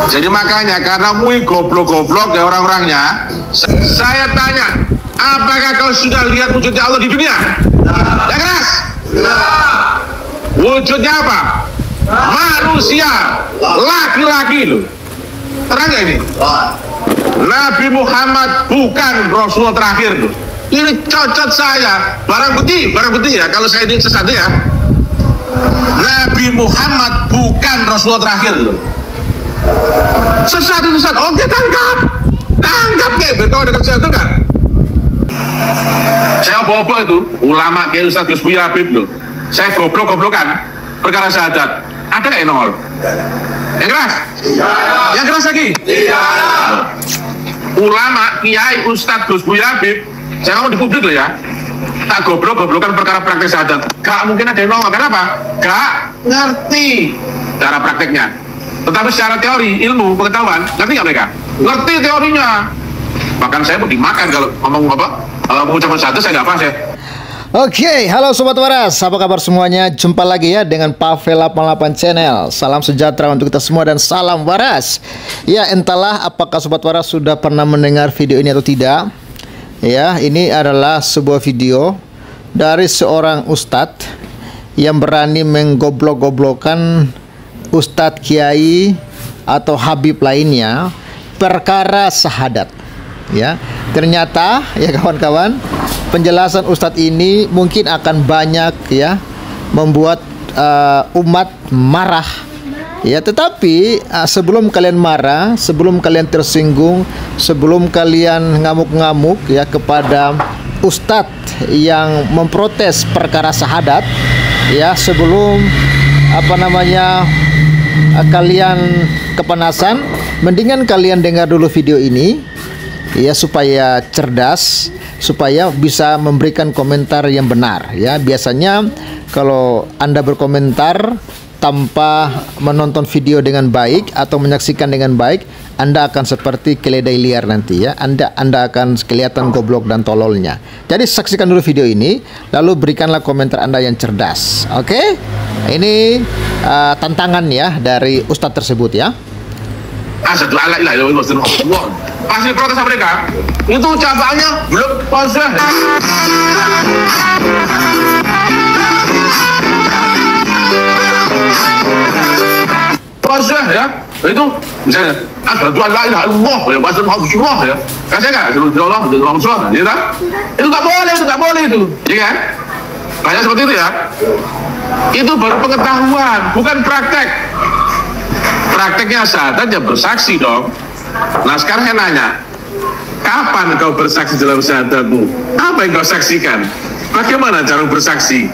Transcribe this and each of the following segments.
Jadi makanya karena MUI goblok-goblok ya orang-orangnya, saya tanya, apakah kau sudah lihat wujudnya Allah di dunia? Ya keras? Wujudnya apa? Manusia, laki-laki loh. Terang gak ini? Nabi Muhammad bukan Rasulullah terakhir loh. Ini cocok saya, barang bukti ya. Kalau saya ini sesat ya, Nabi Muhammad bukan Rasulullah terakhir loh. Sesat. Oke, tangkap kayak berkau dekat saya tuh kan? Saya bobo itu ulama kayak Ustaz Gus Buya Habib loh. Saya goblok-goblokan perkara syahadat. Ada nggak yang nongol? Yang keras? Yang keras lagi? Ulama Kiai Ustaz Gus Buya Habib, saya ngomong di publik loh ya. Tak goblok-goblokan perkara praktek syahadat. Gak mungkin ada yang nongol. Kenapa? Gak ngerti cara prakteknya. Tetapi secara teori, ilmu, pengetahuan, ngerti nggak mereka? Ngerti teorinya. Bahkan saya mau dimakan kalau ngomong pengucapan syahadat saya nggak paham saya. Oke, halo Sobat Waras, apa kabar semuanya? Jumpa lagi ya dengan Pavel 88 Channel. Salam sejahtera untuk kita semua dan salam waras. Ya, entahlah apakah Sobat Waras sudah pernah mendengar video ini atau tidak. Ya, ini adalah sebuah video dari seorang ustadz yang berani menggoblok-goblokan ustadz, kiai atau habib lainnya perkara syahadat. Ya, ternyata ya kawan-kawan, penjelasan ustadz ini mungkin akan banyak ya membuat umat marah. Ya, tetapi sebelum kalian marah, sebelum kalian tersinggung, sebelum kalian ngamuk-ngamuk ya kepada ustadz yang memprotes perkara syahadat, ya sebelum kalian kepanasan, mendingan kalian dengar dulu video ini ya supaya cerdas, supaya bisa memberikan komentar yang benar ya. Biasanya kalau Anda berkomentar tanpa menonton video dengan baik atau menyaksikan dengan baik, Anda akan seperti keledai liar nanti ya. Anda akan kelihatan goblok dan tololnya. Jadi saksikan dulu video ini, lalu berikanlah komentar Anda yang cerdas. Oke? Ini tantangan ya dari ustadz tersebut ya. Asyhadu alla ilaha illallah. Pasti protes mereka. Itu ucapannya belum konseh. Konseh ya. Itu misalnya asyhadu alla ilaha illallah ya, bahasa Rasulullah ya. Kasih enggak? Rasulullah, Rasulullah, ya kan? Itu enggak boleh itu. Ya kan? Banyak seperti itu ya. Itu baru pengetahuan, bukan praktek. Prakteknya syahadat ya bersaksi dong. Nah sekarang saya nanya, kapan kau bersaksi dalam syahadatmu? Apa yang kau saksikan? Bagaimana cara bersaksi?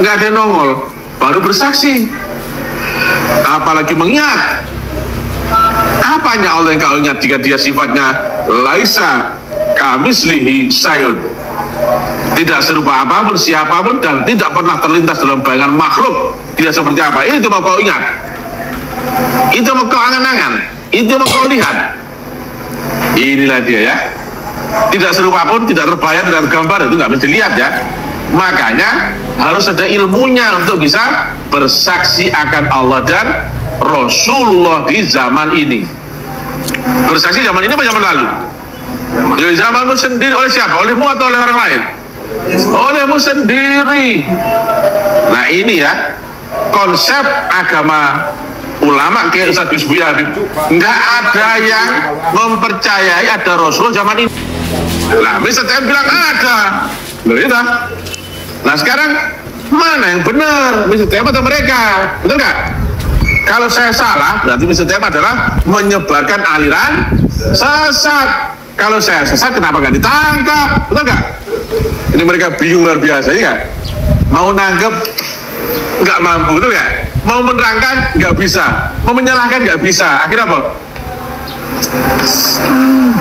Nggak ada yang nongol, baru bersaksi. Apalagi mengingat. Apanya Allah yang kau ingat jika dia sifatnya laisa kamislihi syai'un, tidak serupa apapun, siapapun, dan tidak pernah terlintas dalam bayangan makhluk. Tidak seperti apa? Itu mau kau ingat, itu mau kau angan-angan, itu mau kau lihat. Inilah dia ya. Tidak serupa pun, tidak terbayang dengan gambar, itu nggak bisa dilihat ya. Makanya harus ada ilmunya untuk bisa bersaksi akan Allah dan Rasulullah di zaman ini. Bersaksi zaman ini apa zaman lalu? Di zamanmu sendiri, oleh siapa? Olehmu atau oleh orang lain? Olehmu sendiri. Nah ini ya konsep agama ulama kayak Ustaz Gus Buya Habib. Nggak ada yang mempercayai ada Rasul zaman ini. Nah misalnya bilang ada, loh itu. Nah sekarang mana yang benar? Misalnya atau mereka, betul nggak? Kalau saya salah, berarti misalnya adalah menyebarkan aliran sesat. Kalau saya sesat, kenapa nggak ditangkap? Betul nggak? Ini mereka bingung luar biasa, ya nggak? Mau nanggep, nggak mampu, betul nggak? Mau menerangkan, nggak bisa. Mau menyalahkan, nggak bisa. Akhirnya apa?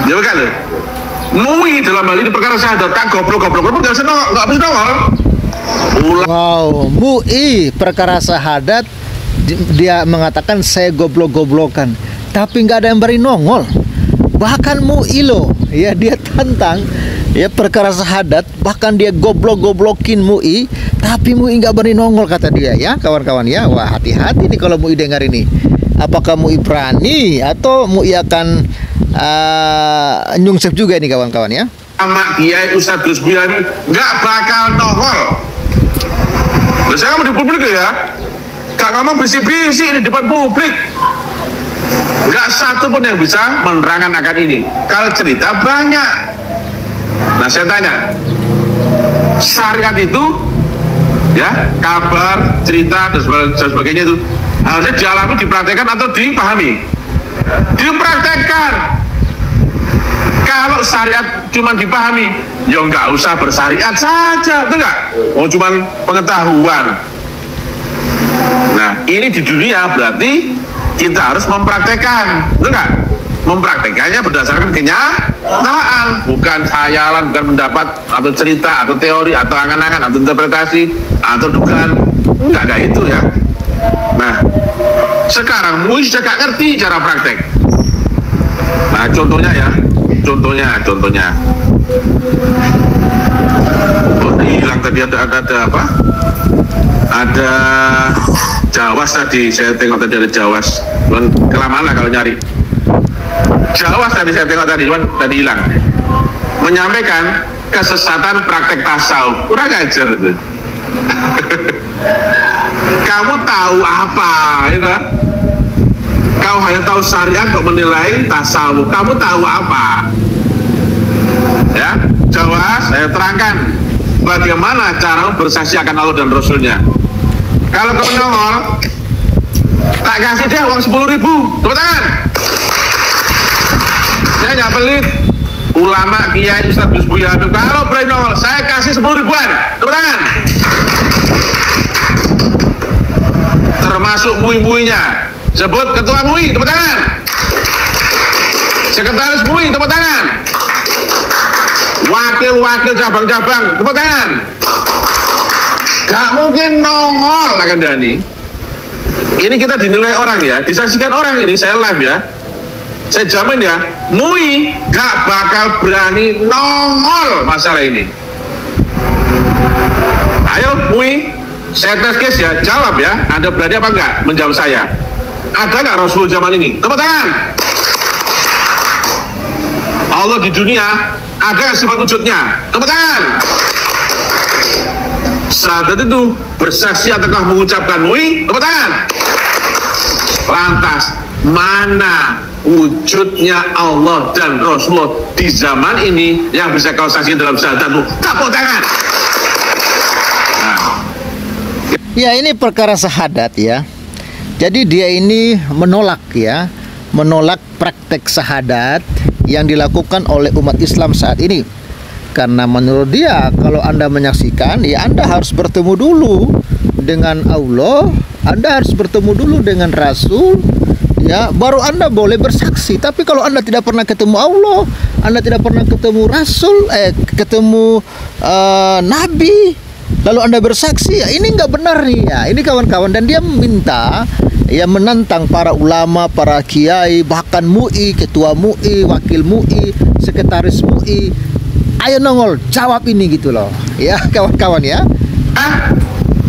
Ya bukan loh. MUI dalam hal ini perkara syahadat, tak goblok-goblok, nggak bisa nongol. Wow, MUI perkara syahadat, dia mengatakan saya goblok-goblokan, tapi nggak ada yang beri nongol. Bahkan MUI loh, ya dia tantang ya perkara syahadat, bahkan dia goblok-goblokin MUI, tapi MUI nggak beri nongol kata dia ya kawan-kawan ya. Wah hati-hati nih kalau MUI dengar ini Apakah MUI berani atau MUI akan nyungsep juga nih kawan-kawan ya? Sama Kiai Ustadz Gus Buya ini nggak bakal nongol. Terus saya mau di publik ya, gak ngomong bisi-bisi di depan publik. Nggak satu pun yang bisa menerangkan akan ini. Kalau cerita banyak. Nah saya tanya, syariat itu ya, kabar, cerita dan sebagainya itu harusnya dialami, dipraktekkan atau dipahami? Dipraktekkan. Kalau syariat cuma dipahami, ya nggak usah bersyariat saja, betul nggak? Oh cuma pengetahuan. Nah ini di dunia berarti kita harus mempraktekkan, betul nggak? Mempraktekannya berdasarkan kenyataan, bukan khayalan, bukan pendapat atau cerita atau teori atau angan-angan atau interpretasi atau dugaan, enggak ada itu ya. Nah sekarang MUI sudah gak ngerti cara praktek. Nah contohnya ya, contohnya oh, hilang tadi ada apa? Ada Jawas tadi, saya tengok tadi ada Jawas, cuman kelamaan lah kalau nyari. Jawas tadi saya tengok tadi, cuman tadi hilang. Menyampaikan kesesatan praktek tasawuf, kurang ajar itu. Kamu tahu apa? Ya? Kau hanya tahu syariat untuk menilai tasawuf. Kamu tahu apa? Ya, Jawas, saya terangkan bagaimana cara bersaksi akan Allah dan Rasulnya. Kalau kamu nongol, tak kasih dia uang 10.000. Tepuk tangan. Saya nggak pelit. Ulama Kiai Ustadz Gus Buya, kalau berani nongol, saya kasih 10 ribuan. Tepuk tangan. Termasuk MUI-MUI-nya. Sebut ketua MUI, tepuk tangan. Sekretaris MUI, tepuk tangan. Wakil-wakil cabang-cabang, tepuk tangan. Gak mungkin nongol akan Dani. Ini kita dinilai orang ya, disaksikan orang ini, saya live ya. Saya jamin ya, MUI gak bakal berani nongol masalah ini. Ayo MUI, saya tes case ya, jawab ya. Anda berani apa enggak menjawab saya? Ada nggak Rasul zaman ini? Tepuk tangan. Allah di dunia ada sifat wujudnya. Tepuk tangan. Sahadat itu bersaksi ataukah mengucapkan MUI? Tepuk tangan. Lantas mana wujudnya Allah dan Rasulullah di zaman ini yang bisa kau saksikan dalam syahadatmu? Tepuk tangan. Nah. Ya ini perkara syahadat ya. Jadi dia ini menolak ya, menolak praktek syahadat yang dilakukan oleh umat Islam saat ini. Karena menurut dia kalau Anda menyaksikan, ya Anda harus bertemu dulu dengan Allah, Anda harus bertemu dulu dengan Rasul, ya baru Anda boleh bersaksi. Tapi kalau Anda tidak pernah ketemu Allah, Anda tidak pernah ketemu Rasul, ketemu Nabi, lalu Anda bersaksi, ya ini nggak benar nih ya. Ini kawan-kawan, dan dia meminta, ya menantang para ulama, para kiai, bahkan MUI, ketua MUI, wakil MUI, sekretaris MUI, ayo nongol, jawab ini gitu loh. Ya kawan-kawan ya.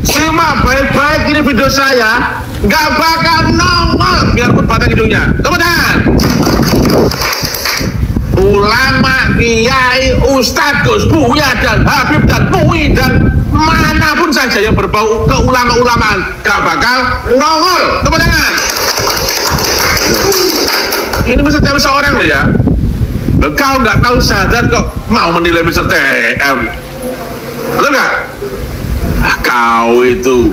Simak baik-baik ini video saya, nggak bakal nongol biarpun batang hidungnya. Tepuk tangan. Ulama, kiai, Ustadz Gus Buya dan Habib dan MUI dan manapun saja yang berbau keulama-ulamaan gak bakal nongol. Tepuk tangan. Ini Mr. TM seorang loh ya. Kau nggak tahu syahadat kok mau menilai Mr. TM. Betul nggak? Kau itu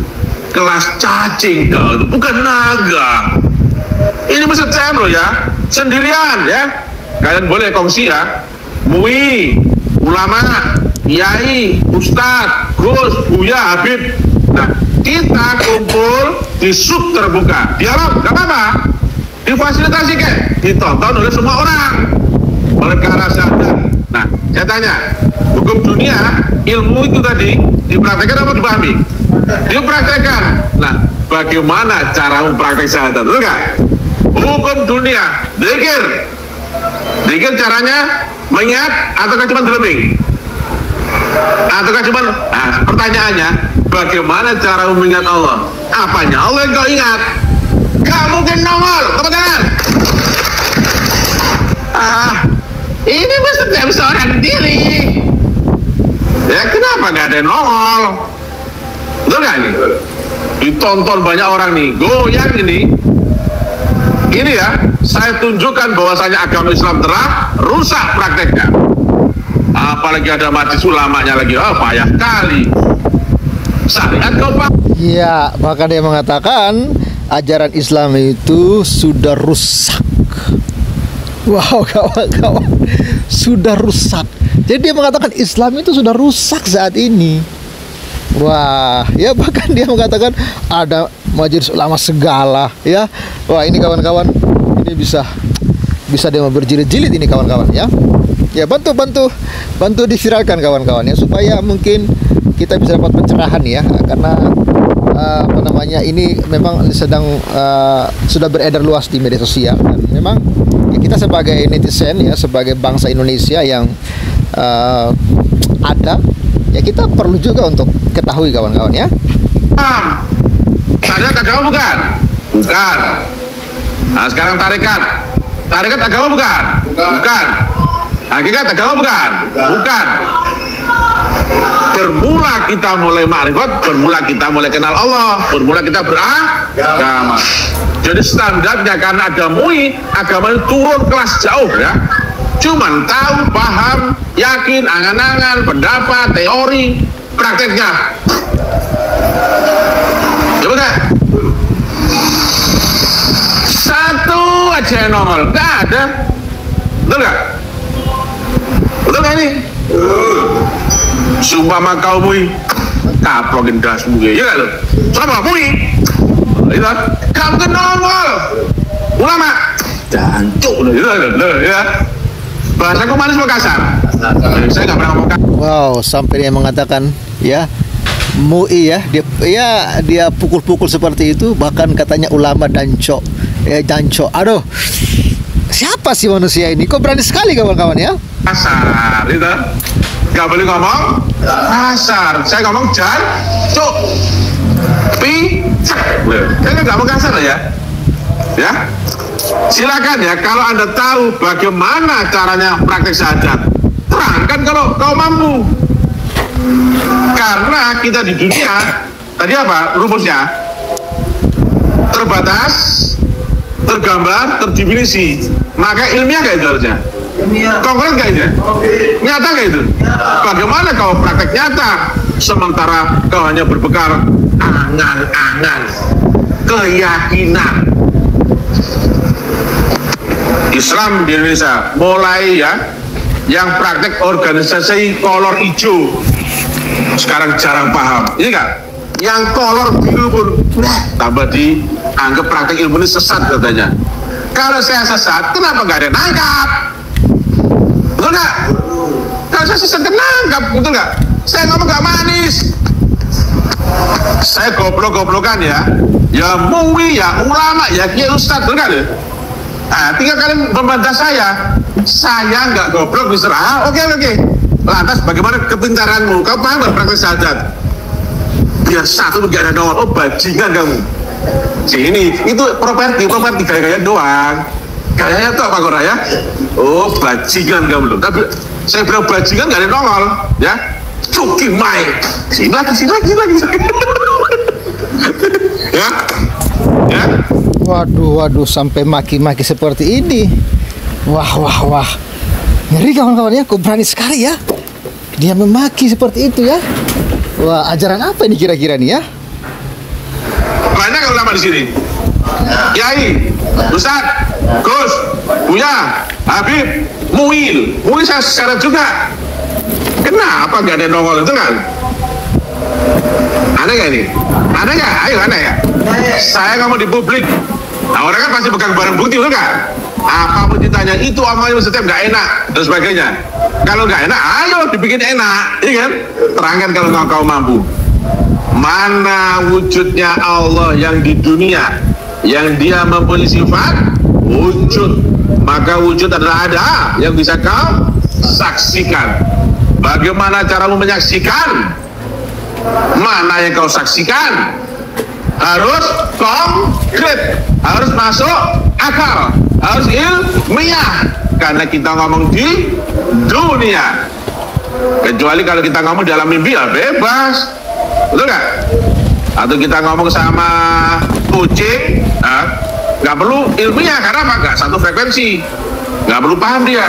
kelas cacing, kau itu bukan naga. Ini Mr. TM loh ya, sendirian ya. Kalian boleh kongsi ya. MUI, ulama, kiai, Ustadz, Gus, Buya, Habib. Nah, kita kumpul di sub terbuka, dialog, gak apa-apa, difasilitasi kayak ditonton oleh semua orang, perkara syahadat. Nah, saya tanya, hukum dunia, ilmu itu tadi dipraktekkan apa dipahami? Dipraktekkan. Nah, bagaimana cara mempraktek syahadat? Betul nggak? Hukum dunia, zikir caranya mengingat ataukah cuma drumming? Ataukah cuma, nah pertanyaannya, bagaimana cara mengingat Allah? Apanya Allah yang kau ingat? Gak mungkin nongol. Tepuk tangan. Ini mesti tidak bisa orang diri. Ya kenapa gak ada yang nongol? Betul gak ini? Ditonton banyak orang nih, goyang ini. Ini ya, saya tunjukkan bahwasanya agama Islam telah rusak prakteknya. Apalagi ada majelis ulamanya lagi, payah kali. Syariat kau pak? Ya, bahkan dia mengatakan ajaran Islam itu sudah rusak. Wow, kawan-kawan, sudah rusak. Jadi dia mengatakan Islam itu sudah rusak saat ini. Wah, ya bahkan dia mengatakan ada majelis ulama segala, ya. Wah, ini kawan-kawan, ini bisa dia berjilid-jilid ini kawan-kawan, ya. Ya bantu diviralkan kawan-kawan ya, supaya mungkin kita bisa dapat pencerahan ya, karena apa namanya, ini memang sedang sudah beredar luas di media sosial, dan memang ya, kita sebagai netizen ya, sebagai bangsa Indonesia yang ada ya, kita perlu juga untuk ketahui kawan-kawan ya. Syariat agama bukan? Bukan. Nah sekarang tarekat agama bukan? Bukan. Hakikat agama bukan? Bukan. Bermula kita mulai ma'rifat, bermula kita mulai kenal Allah, bermula kita beragama. Jadi standarnya karena ada MUI, agama itu turun kelas jauh ya. Cuman tahu, paham, yakin, angan-angan, pendapat, teori, prakteknya. Ya betul? Satu aja yang nongol, nggak ada. Betul nggak? Betul nggak ini? Sumpah kau MUI, kaplogin dasmu ya nggak lo? Sama MUI, itu kamu kan nongol, ulama, jancuk lo, ya. Bahasaku manis mau kasar. Saya nggak pernah ngomong kasar. Wow, sampai dia mengatakan ya, MUI ya, dia pukul-pukul seperti itu, bahkan katanya ulama danco, ya danco. Aduh, siapa sih manusia ini? Kok berani sekali kawan-kawan ya? Kasar, itu nggak boleh ngomong kasar. Saya ngomong jancuk, saya nggak mau kasar ya. Ya, silakan ya. Kalau Anda tahu bagaimana caranya praktek syahadat, terangkan kalau kau mampu. Karena kita di dunia tadi apa rumusnya? Terbatas, tergambar, terdefinisi. Maka ilmiah gak itu harusnya? Konkret gak itu? Nyata gak itu? Bagaimana kau praktek nyata sementara kau hanya berbekal angan-angan, keyakinan? Islam di Indonesia mulai ya, yang praktek organisasi kolor hijau sekarang jarang paham, ini kan? Yang kolor biru pun tambah dianggap praktek ilmu ini sesat katanya. Kalau saya sesat, kenapa nggak ada yang nangkap? Betul nggak? Kalau saya sesat nangkap, betul nggak? Saya ngomong nggak manis, saya goblok-goblokan ya, ya MUI, ya ulama, ya kiai ustadz, betul nggak? Nah, tinggal kalian membantah saya nggak goblok, Mister. Oke. Lantas bagaimana kepintaranmu? Kau paham nggak praktek syahadat? Biar satu nggak ada nongol. Oh bajingan kamu. Sini, itu properti gaya-gaya doang. Gayanya tuh apa kok ya? Oh bajingan kamu loh. Tapi saya bilang bajingan nggak ada nongol, ya. Cuki main. Sini lagi. Ya. Waduh, sampai maki-maki seperti ini. Wah. Ngeri kawan-kawan ya, kok berani sekali ya. Dia memaki seperti itu ya. Wah, ajaran apa ini kira-kira nih ya? Banyak ulama di sini. Kiai, Ustaz, Gus, Buya, Habib, MUI saya sekarang juga. Kenapa nggak ada nongol itu kan? Ada nggak ini? Ada nggak? Ayo ada ya. Saya ngomong di publik. Nah orang kan pasti pegang barang bukti, betul nggak? Apapun ditanya itu amalnya setiap nggak enak dan sebagainya. Kalau nggak enak, ayo dibikin enak, iya kan? Terangkan kalau kau mampu. Mana wujudnya Allah yang di dunia, yang Dia mempunyai sifat wujud, maka wujud adalah ada yang bisa kau saksikan. Bagaimana caramu menyaksikan? Mana yang kau saksikan? harus konkret, harus masuk akal, harus ilmiah, karena kita ngomong di dunia. Kecuali kalau kita ngomong dalam mimpi ya bebas, betul nggak? Atau kita ngomong sama kucing, nggak perlu ilmiah, karena apa? Nggak satu frekuensi, nggak perlu paham dia.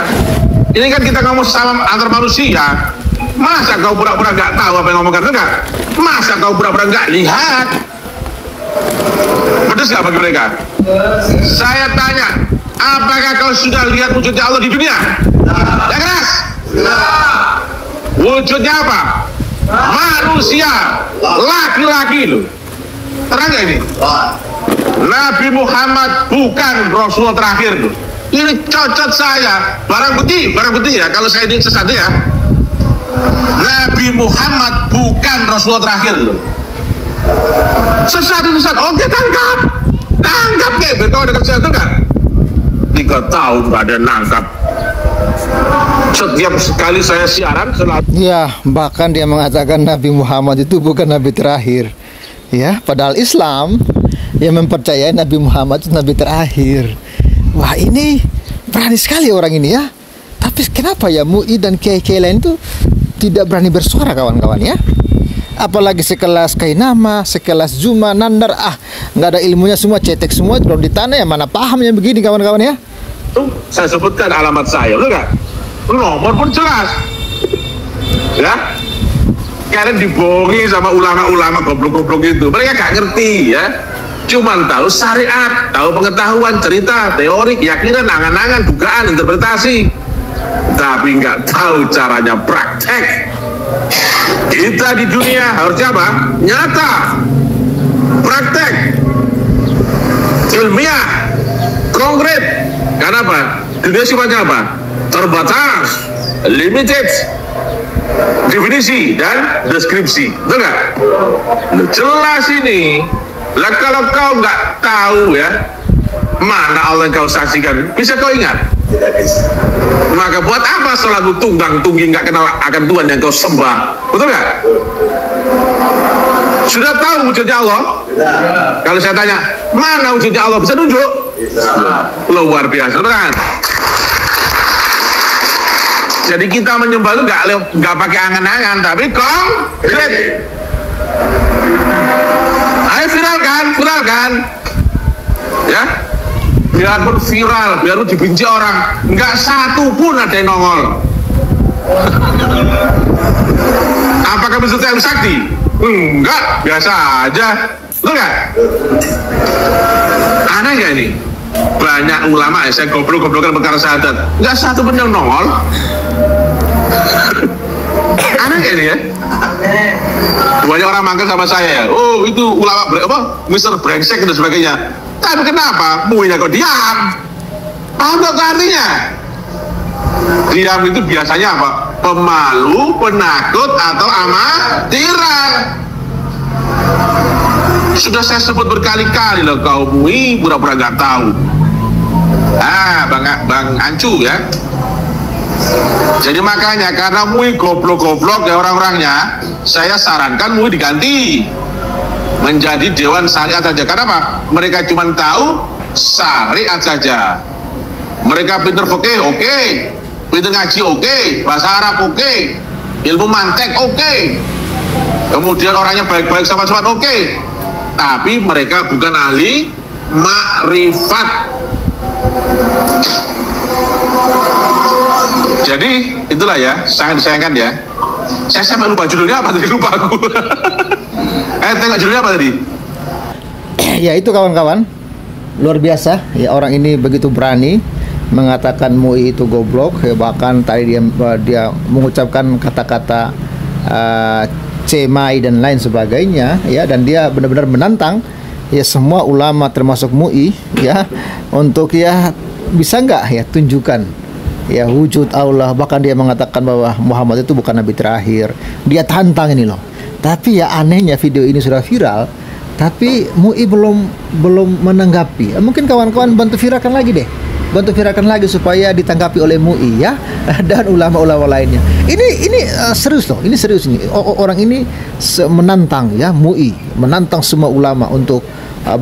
Ini kan kita ngomong sama antar manusia. Masa kau pura-pura nggak tahu apa yang ngomongkan, betul nggak? Masa kau pura-pura nggak lihat? Pedes nggak bagi mereka? Saya tanya, apakah kau sudah lihat wujudnya Allah di dunia? Ya keras? Wujudnya apa? Manusia, laki-laki loh. Terang gak ini? Nabi Muhammad bukan Rasulullah terakhir loh. Ini cocok saya, barang bukti ya. Kalau saya ini sesat ya, Nabi Muhammad bukan Rasulullah terakhir loh. Sesat. Oke, tangkap kayak berkau dekat saya tuh kan? 3 tahun gak ada nangkap. Setiap sekali saya siaran selalu. Ya, bahkan dia mengatakan Nabi Muhammad itu bukan Nabi terakhir. Ya, padahal Islam yang mempercayai Nabi Muhammad itu Nabi terakhir. Wah, ini berani sekali orang ini ya. Tapi kenapa ya MUI dan kiai-kiai lain itu tidak berani bersuara, kawan-kawan ya? Apalagi sekelas Kainama, sekelas Zuma, Nandar, nggak ada ilmunya, semua cetek semua, belum ditanah, ya mana pahamnya begini, kawan-kawan ya? Saya sebutkan alamat saya, betul nggak? Nomor pun jelas, ya. Kalian dibohongi sama ulama-ulama goblok-goblok itu, mereka nggak ngerti ya. Cuman tahu syariat, tahu pengetahuan, cerita, teori, keyakinan, angan-angan, dugaan, interpretasi, tapi nggak tahu caranya praktek. Kita di dunia harusnya apa? Nyata, praktek, ilmiah, konkret. Karena apa? Dunia sifatnya apa? Terbatas, limited, definisi dan deskripsi, betul nggak? Jelas ini. Lah kalau kau nggak tahu ya mana Allah yang kau saksikan, bisa kau ingat? Maka buat apa selalu tunggang tunggi nggak kenal akan Tuhan yang kau sembah, betul nggak? Sudah tahu wujudnya Allah? Kalau saya tanya, mana wujudnya Allah, bisa tunjuk? Luar biasa, kan? Jadi kita menyembah itu nggak pakai angan-angan, tapi konkret. Ayo viralkan, ya. Biarpun viral, biarpun dibenci orang, nggak satu pun ada yang nongol. Apakah bisa saya sakti? Enggak, biasa aja. Betul nggak? Aneh nggak ini? Banyak ulama ya, saya goblok-goblokan perkara syahadat, nggak satu pun yang nongol. Aneh nggak ini ya? Banyak orang manggil sama saya ya, oh itu ulama Mr. Brengsek dan sebagainya. Tapi kenapa MUI-nya kok diam? Paham gak artinya? Diam itu biasanya apa? Pemalu, penakut, atau amatiran. Sudah saya sebut berkali-kali loh, kau MUI pura-pura gak tahu. Bang Ancu ya. Jadi makanya karena MUI goblok-goblok ya orang-orangnya, saya sarankan MUI diganti menjadi Dewan Syariat saja. Kenapa? Mereka cuma tahu syariat saja. Mereka pinter fikih, oke. Pinter ngaji, oke. Bahasa Arab, oke. Ilmu mantek, oke. Kemudian orangnya baik-baik sama oke. Tapi mereka bukan ahli makrifat. Jadi itulah ya, sangat disayangkan ya. Saya sampai lupa judulnya apa tadi, lupa aku. Tengok judulnya apa tadi? Ya itu kawan-kawan, luar biasa ya, orang ini begitu berani mengatakan MUI itu goblok ya, bahkan tadi dia mengucapkan kata-kata cemai dan lain sebagainya ya, dan dia benar-benar menantang ya semua ulama termasuk MUI ya untuk ya bisa nggak ya tunjukkan ya wujud Allah. Bahkan dia mengatakan bahwa Muhammad itu bukan nabi terakhir. Dia tantang ini loh. Tapi ya anehnya video ini sudah viral, tapi MUI belum menanggapi. Mungkin kawan-kawan bantu viralkan lagi deh bantu viralkan lagi supaya ditanggapi oleh MUI ya dan ulama-ulama lainnya. Ini serius loh, ini serius nih. Orang ini menantang ya MUI, menantang semua ulama untuk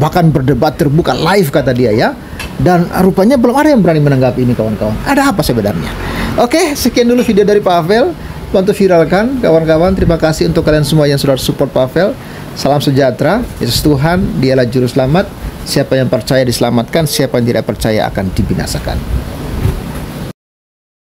bahkan berdebat terbuka live kata dia ya. Dan rupanya belum ada yang berani menanggapi ini kawan-kawan. Ada apa sebenarnya? Oke, sekian dulu video dari Pak Afel. Bantu viralkan kawan-kawan. Terima kasih untuk kalian semua yang sudah support Pak Afel. Salam sejahtera. Yesus Tuhan, dialah juru selamat. Siapa yang percaya diselamatkan, siapa yang tidak percaya akan dibinasakan.